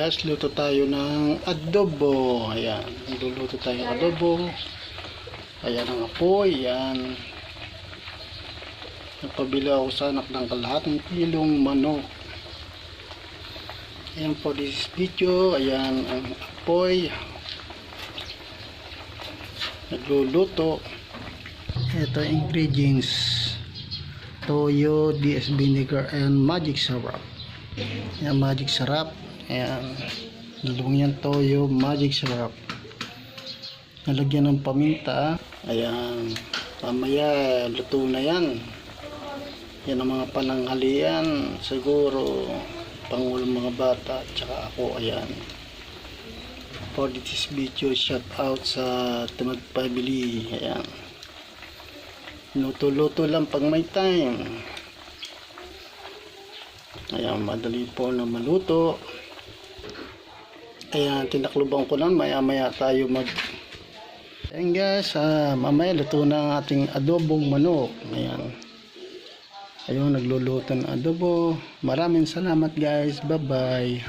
guys, luto tayo ng adobo. Ayan, luluto tayo ng adobo. Ayan ang apoy. Ayan, nagpabili ako sa anak ng kalahating kilong manok. Ayan for this video. Ayan ang apoy, nagluluto. Ito ingredients: toyo, DS vinegar, and magic syrup. Ayan, magic syrup. Ayan, dalawang yan toyo, magic syrup. Nalagyan ng paminta. Ayan, mamaya luto na yan. Yan ang mga pananghalian, siguro pangulang mga bata at saka ako. Ayan, for this video, shout out sa Timagpabili. Ayan, luto-luto lang pag may time. Ayan, madali po na maluto. Ayan, tinakluban ko lang, maya-maya tayo ayan guys, mamaya luto na ang ating adobong manok. Ayan, ayun, nagluluto ng adobo. Maraming salamat guys, bye bye.